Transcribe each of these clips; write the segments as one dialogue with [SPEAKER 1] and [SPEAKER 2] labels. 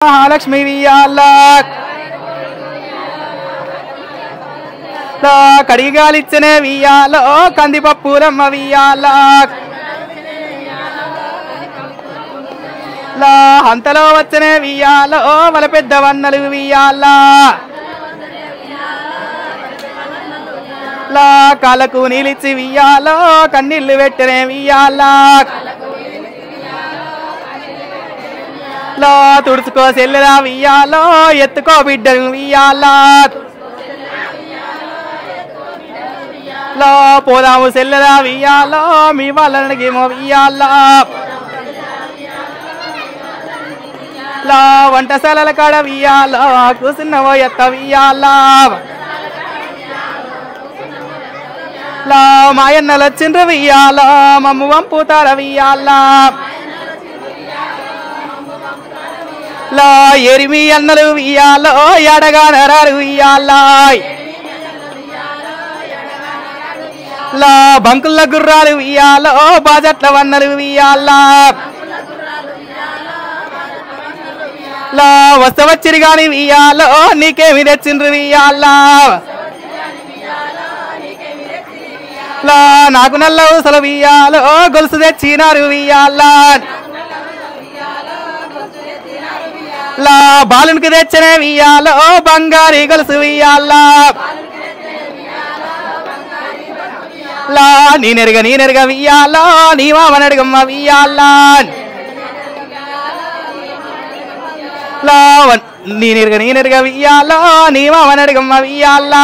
[SPEAKER 1] మహాలక్ష్మి వియాల కడిగాలిచ్చనే వియాలో కందిపప్పులమ్మ వియాల హంతలో వచ్చనే వియాలో వాళ్ళ పెద్ద వన్నలు వియాల కాళ్ళకు నీలిచ్చి వియాలో కన్నీళ్లు పెట్టనే వియాల తుడుచుకో సెల్లెలా వియాలో ఎత్తుకో బిడ్డను వియాల పోదాము సెల్లెలా వియాలో మీ వాళ్ళనిగేమో వియాల వంటశాలల కాడ వియాల కూసున్నవో ఎత్త వియాల మాయన్నలు వచ్చిండ్రు వియాల మమ్ము వంపుతార వియాల ఎరిమి అన్నలు వియాలో ఎడగా నరారు వియాల బంకుల గుర్రాలు వియాలో బాజట్ల వన్నలు వియాల వస్తవచ్చిరి గాని వియాలో నీకేమి తెచ్చిండ్రు వియాల నాకు నల్ల ఊసలు వియాలో గొలుసు తెచ్చినారు వియాల బాలునికి తెచ్చనే వియాలో బంగారీ గొలుసు వియాల నేనెరగ వియాలో నీ మామనడుగమ్మ వియాల నేనెరగ వియాలో నీ మామనడుగమ్మ వియాల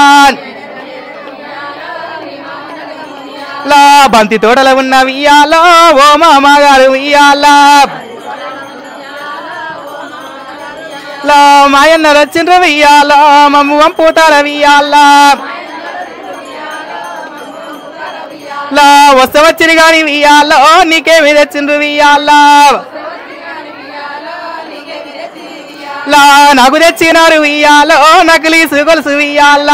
[SPEAKER 1] బంతి తోటలో ఉన్న వియాలో ఓ మామగారు వియాల మాయన్నలు వచ్చిండ్రు వియాల మమ్ము వంపుతార వియాల వస్తవచ్చిరి గాని వియాలో నీకేమి తెచ్చిండ్రు వియాల నాకు తెచ్చినారు వియాలో నకిలీసు గొలుసు వియాల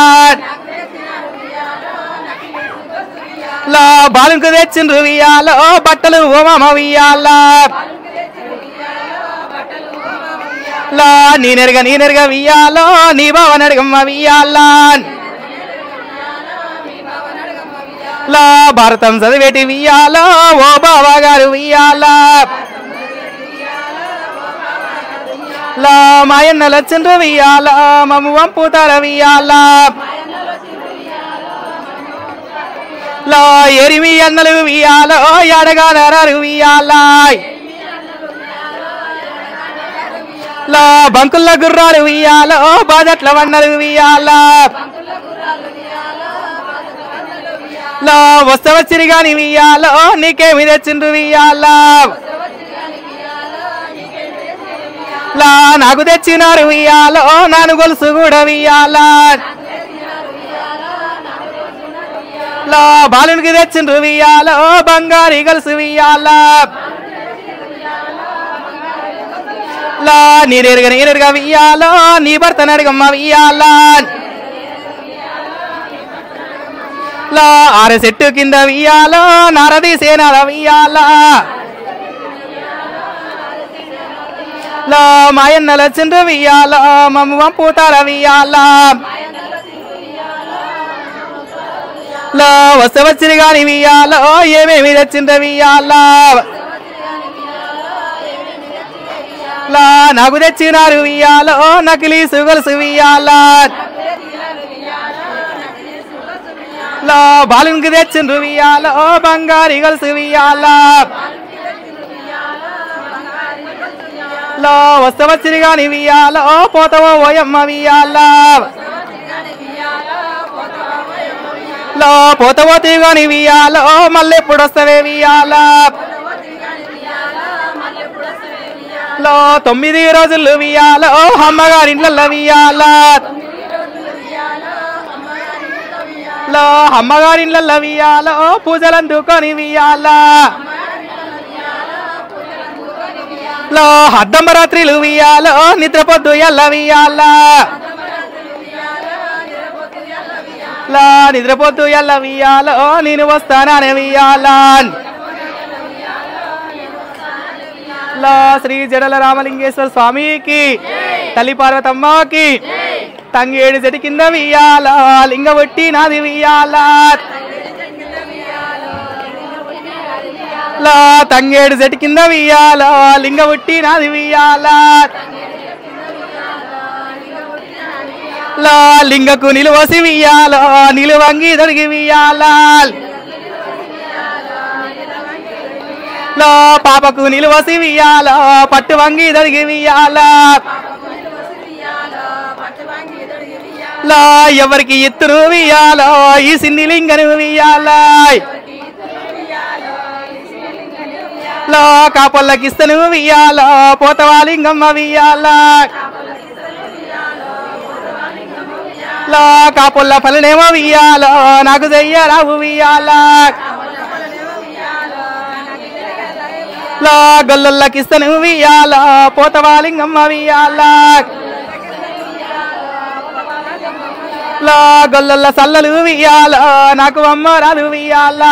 [SPEAKER 1] బాలుకు తెచ్చిండ్రు వియాలో బట్టలు ఓ మామ వియాల నేనెరగ వియాలో నీ బావనడుగమ్మ వియాల భారతం చదివేటి వియాలో ఓ బావగారు వియాల మాయన్నలు వచ్చిండ్రు వియాల మమ్ము వంపుతార వియాల ఎరిమి అన్నలు వియాలో ఎడగా నరారు వియాల బంకుల గుర్రాలు వియాలో బాజట్ల వన్నలు వియాల వస్తవచ్చిరి గాని వియాలో నీకేమి తెచ్చిండ్రు వియాల నాకు తెచ్చినారు వియాలో నాను గొలుసు కూడా వియాల బాలునికి తెచ్చిండ్రు వియాలో బంగారీ గొలుసు వియాల నేనెరగ వియాలో నీ భర్త నడుగమ్మ వియాల ఆర చెట్టు కింద వియాలో నారదీసేనాల వియాల మాయన్నలు వచ్చిండ్రు వియాలో మమ్ము వంపుతార వియాల వస్తవచ్చిరి గాని వియాలో ఏమేమి తెచ్చిండ్రు వియాల నాకు తెచ్చినారు వియాలో నకిలీసు గొలుసు వియాల బాలునికి తెచ్చిండ్రు వియాలో బంగారీ గొలుసు వియాల వస్తవచ్చిరి గాని వియాలో పోతవో ఓయమ్మ వియాల పోతవోతి గాని వియాలో మళ్ళెప్పుడు వస్తవే వియాల 9 రోజులు వియాలో అమ్మగారింట్ల వియాల అమ్మగారింట్ల వియాలో పూజలందుకొని వియాల అర్ధంబరాత్రిలు వియాలో నిద్రపొద్దు ఎల్ల వియాల నిద్రపొద్దు ఎల్ల వియాలో నేను వస్తాననే వియాల లా శ్రీ జడల రామలింగేశ్వర స్వామికి తల్లి పార్వతమ్మకి తంగేడు చెట్టు కింద వియ్యాల లింగ ఒట్టి నాది వియ్యాల లా తంగేడు చెట్టు కింద వియ్యాల లింగ ఒట్టి నాది వియ్యాల లా లింగకు నిలువసి వియ్యాల నిలువంగి దొరికి వియ్యాల లా పాపకు నిలువసి వియ్యాల పట్టు వంగి దొరికి వియ్యాల లా ఎవరికి ఎత్తును వియ్యాల ఈ సిన్ని లింగను వియ్యాల లా కాపల్లకిస్తను వియ్యాల పోతవా లింగమ్మ వియ్యాల లా కాపొల్ల పల్లెనేమో వియ్యాల నాకు చెయ్యరావు వియ్యాల లా గొల్లకిస్తను వియ్యాల పోతవా లింగమ్మ వియ్యాల లా గొల్ల సల్లలు వియ్యాల నాకు అమ్మరాలు వియ్యాల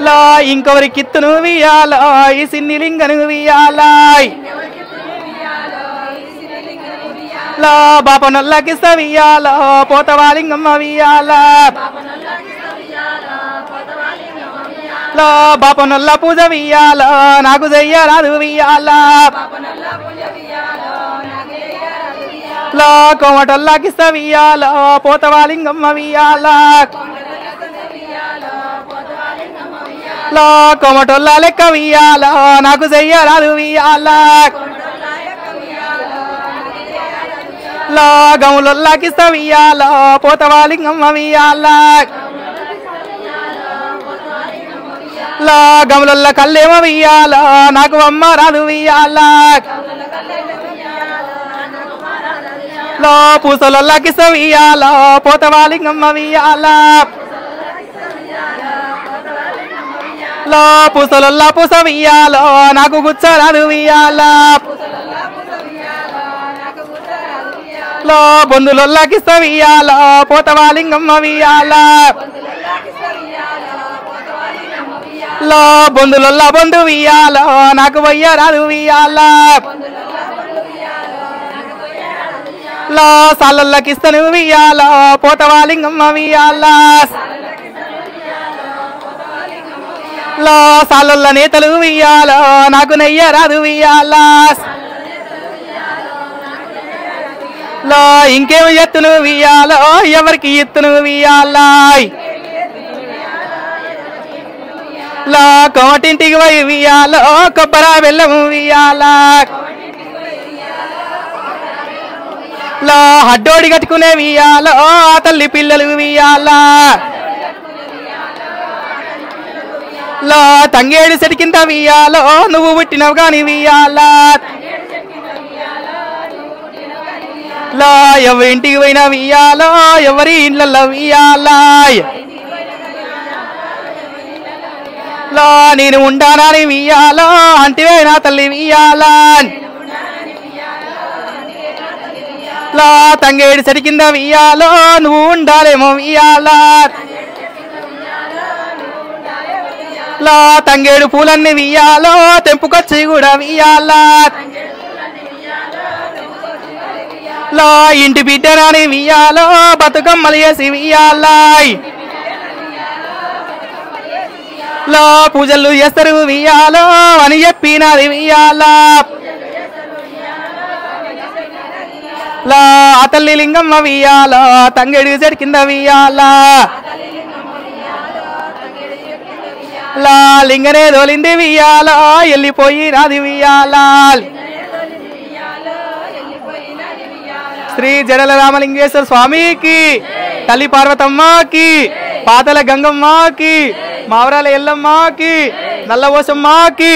[SPEAKER 1] లా ఇంకొవరి కిత్తును వియ్యాల ఈ సిన్ని లింగను వియ్యాల లా బాపనొల్లకిస్త వియ్యాల పోతవా లింగమ్మ వియ్యాల లా బాపనొల్ల పూజ వియ్యాల నాకు చెయ్యరాదు వియ్యాల లా కోమటొల్లకిస్త వియ్యాల పోతవా లింగమ్మ వియ్యాల లా కోమటొల్ల లెక్క వియ్యాల నాకు చెయ్యరాదు వియ్యాల లా గౌలొల్లకిస్త వియ్యాల పోతవా లింగమ్మ వియ్యాల లా గమలొల్ల కల్లేమో వియ్యాల నాకు అమ్మరాలు వియ్యాల లా పూసలొల్లకిస్త వియ్యాల పోతవా లింగమ్మ వియ్యాల లా పూసలొల్ల పూస వియ్యాల నాకు గుచ్చరాలు వియ్యాల లా బొందులొల్లకిస్త వియ్యాల పోతవా లింగమ్మ వియ్యాల లా బొందులొల్ల బొందు వియ్యాల నాకు వయ్యరాలు వియ్యాల లా సాలొల్లకిస్తను వియ్యాల పోతవా లింగమ్మ వియ్యాల లా సాలొల్ల నేతలు వియ్యాల నాకు నెయ్యరాదు వియ్యాల లా ఇంకేమి ఎత్తును వియ్యాల ఎవరికి ఎత్తును వియ్యాల లా కోమటింటికి పోయి వియ్యాల కొబ్బరా బెల్లము వియ్యాల లా హడ్డోడి కట్టుకునే వియ్యాల తల్లి పిల్లలు వియ్యాల లా తంగేడు చెట్టు కింద వియ్యాల నువ్వు పుట్టినవు గాని వియ్యాల లా ఎవరి ఇంటికి పోయినా వియ్యాల ఎవరి ఇండ్లలో వియ్యాల లా నేను ఉండానని వియ్యాల అంటివే నా తల్లి వియ్యాల లా తంగేడు చెట్టు కింద వియ్యాల నువ్వు ఉండాలేమో వియ్యాల లా తంగేడు పూలన్నీ వియ్యాల తెంపుకొచ్చి కూడా వియ్యాల లా ఇంటి బిడ్డనని వియ్యాల బతుకమ్మలు వేసి వియ్యాల లా పూజలు చేస్తారు వియ్యాల అని చెప్పినది వియ్యాల లా తల్లి లింగమ్మ వియ్యాల తంగేడు చెట్టు కింద వియ్యాల లా లింగనే దోలింది వియ్యాల వెళ్ళిపోయి నాది వియ్యాల శ్రీ జడల రామలింగేశ్వర స్వామికి తల్లి పార్వతమ్మకి పాతల గంగమ్మకి మావరాల ఎల్లమ్మకి నల్లవోసమ్మకి